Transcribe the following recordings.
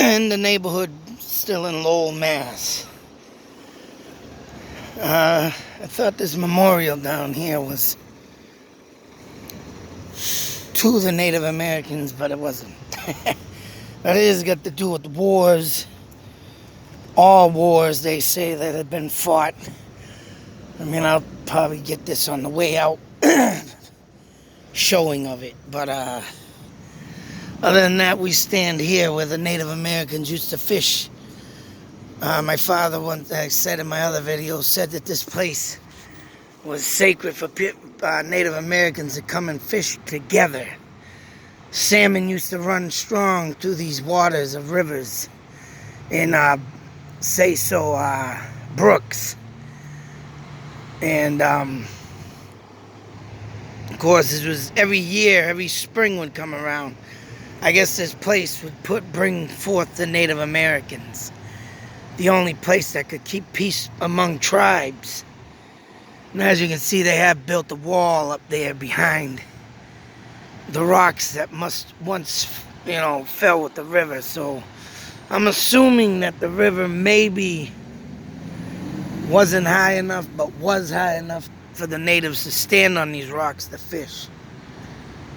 in the neighborhood, still in Lowell, Mass. I thought this memorial down here was to the Native Americans, but it wasn't. But it has got to do with wars. All wars, they say, that have been fought. I mean, I'll probably get this on the way out, showing of it. But other than that, we stand here where the Native Americans used to fish. My father, once I said in my other video, said that this place was sacred for Native Americans to come and fish together. Salmon used to run strong through these waters of rivers in brooks. And of course, it was every year, every spring would come around. I guess this place would bring forth the Native Americans. The only place that could keep peace among tribes. And as you can see, they have built a wall up there behind the rocks that must once, fell with the river. So I'm assuming that the river maybe wasn't high enough, but was high enough for the natives to stand on these rocks to fish.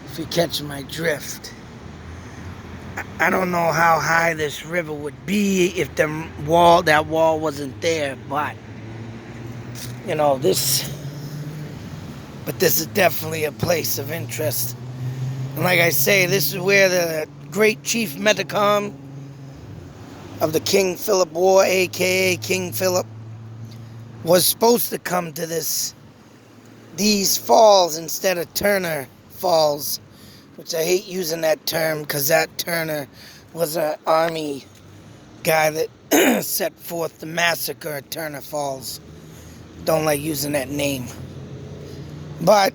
If you catch my drift. I don't know how high this river would be if that wall wasn't there, but this is definitely a place of interest. And like I say, this is where the great Chief Metacom of the King Philip War, aka King Philip, was supposed to come to these falls instead of Turner Falls, which I hate using that term because that Turner was an army guy that set forth the massacre at Turner Falls. Don't like using that name. But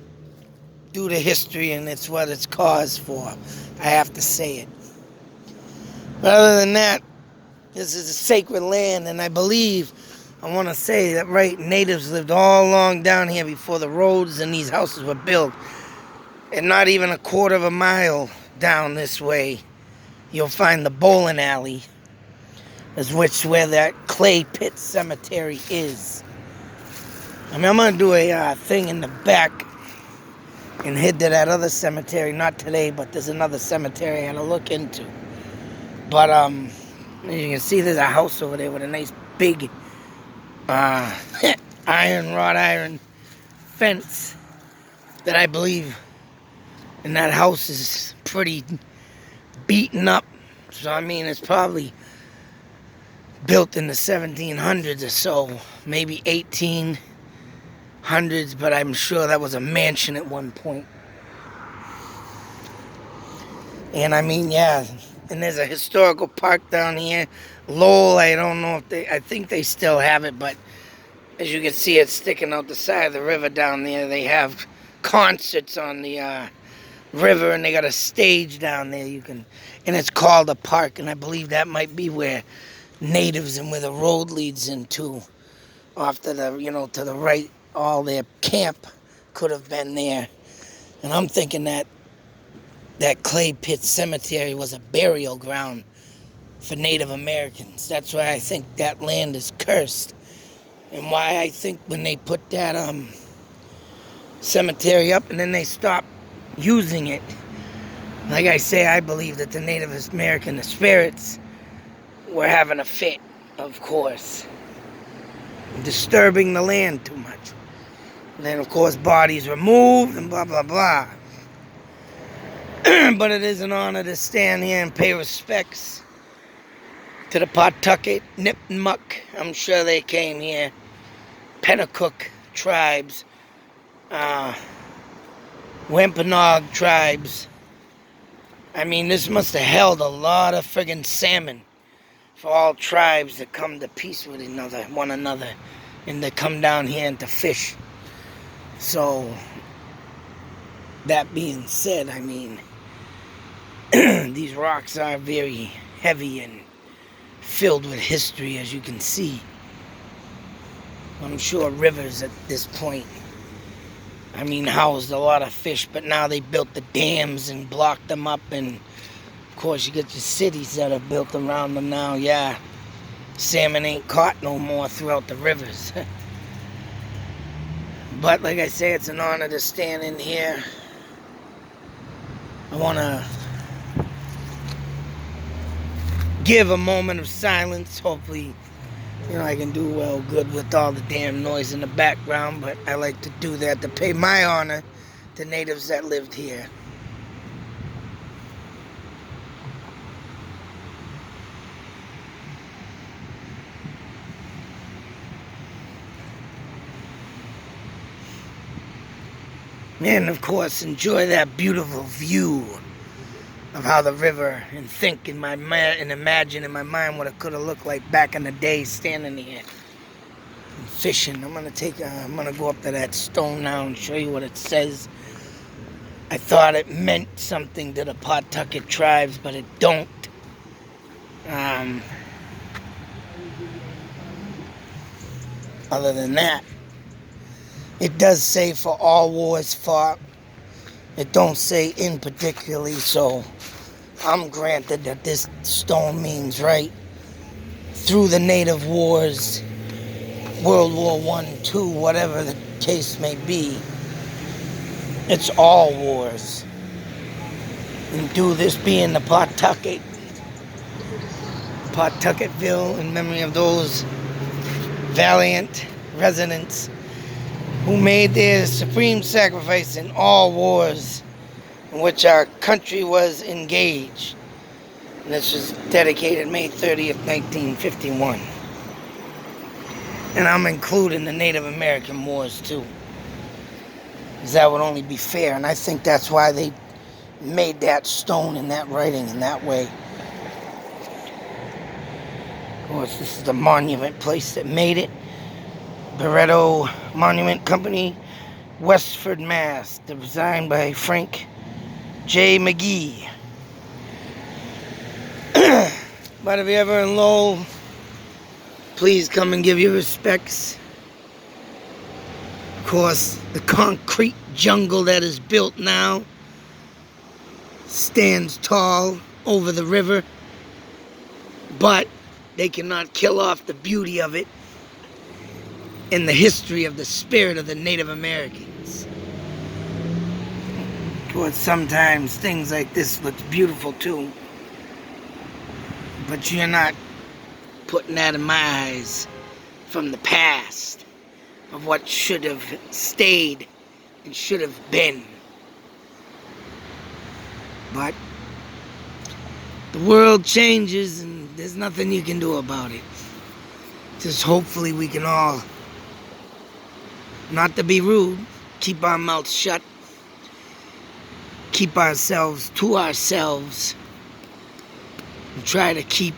due to history and it's what it's caused for, I have to say it. But other than that, this is a sacred land, and I want to say that natives lived all along down here before the roads and these houses were built. And not even a quarter of a mile down this way, you'll find the bowling alley, where that clay pit cemetery is. I mean, I'm going to do a thing in the back and head to that other cemetery. Not today, but there's another cemetery I had to look into. But as you can see, there's a house over there with a nice big wrought iron fence that I believe, and that house is pretty beaten up. So, I mean, it's probably built in the 1700s or so, maybe 1800s, but I'm sure that was a mansion at one point. And I mean, yeah, and there's a historical park down here. Lowell, I don't know I think they still have it, but as you can see, it's sticking out the side of the river down there. They have concerts on the river, and they got a stage down there and it's called a park, and I believe that might be where natives and where the road leads into, off to the to the right. All their camp could have been there, and I'm thinking that clay pit cemetery was a burial ground for Native Americans. That's why I think that land is cursed, and why I think when they put that cemetery up and then they stopped using it, like I say, I believe that the Native American spirits were having a fit, of course, disturbing the land too much. And then, of course, bodies were moved and blah, blah, blah. But it is an honor to stand here and pay respects to the Pawtucket, Nipmuc, I'm sure they came here, Pawtucket tribes, Wampanoag tribes. I mean, this must have held a lot of friggin' salmon for all tribes to come to peace with one another, and to come down here and to fish. So, that being said, I mean, these rocks are very heavy and filled with history, as you can see. I'm sure rivers at this point, I mean, housed a lot of fish, but now they built the dams and blocked them up and Of course, you get your cities that are built around them now, yeah. Salmon ain't caught no more throughout the rivers. But like I say, it's an honor to stand in here. I want to give a moment of silence. Hopefully, I can do well good with all the damn noise in the background, but I like to do that to pay my honor to natives that lived here. And of course, enjoy that beautiful view of how the river, and think in my mind and imagine in my mind what it could have looked like back in the day standing here and fishing. I'm gonna go up to that stone now and show you what it says. I thought it meant something to the Pawtucket tribes, but it don't. Other than that, it does say for all wars fought. It don't say in particularly, so I'm granted that this stone means right through the native wars, World War I, II, whatever the case may be. It's all wars. And do this being the Pawtucketville, in memory of those valiant residents who made their supreme sacrifice in all wars in which our country was engaged. And this was dedicated May 30th, 1951. And I'm including the Native American wars too, because that would only be fair. And I think that's why they made that stone in that writing in that way. Of course, this is the monument place that made it. Barretto Monument Company, Westford, Mass. Designed by Frank J. McGee. But if you're ever in Lowell, please come and give your respects. Of course, the concrete jungle that is built now stands tall over the river, but they cannot kill off the beauty of it in the history of the spirit of the Native Americans. Of course, sometimes things like this look beautiful too, but you're not putting that in my eyes from the past of what should have stayed and should have been. But the world changes and there's nothing you can do about it. Just hopefully we can all, not to be rude, keep our mouths shut, keep ourselves to ourselves, and try to keep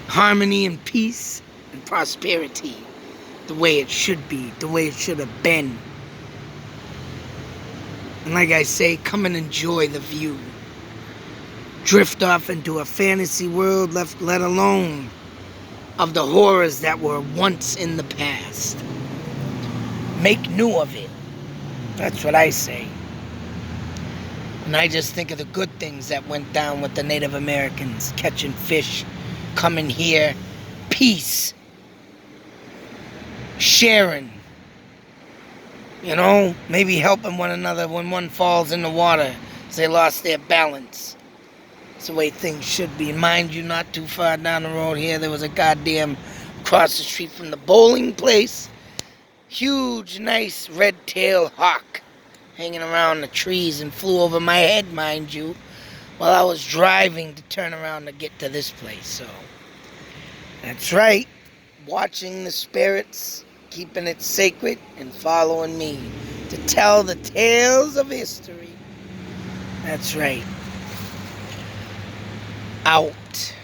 harmony and peace and prosperity the way it should be, the way it should have been. And like I say, come and enjoy the view. Drift off into a fantasy world let alone of the horrors that were once in the past. Make new of it. That's what I say. And I just think of the good things that went down with the Native Americans, catching fish, coming here, peace, sharing, maybe helping one another when one falls in the water because they lost their balance. It's the way things should be. Mind you, not too far down the road here, there was a goddamn, across the street from the bowling place, huge, nice red-tailed hawk hanging around the trees and flew over my head, mind you, while I was driving to turn around to get to this place. So, that's right. Watching the spirits, keeping it sacred, and following me to tell the tales of history. That's right. Out.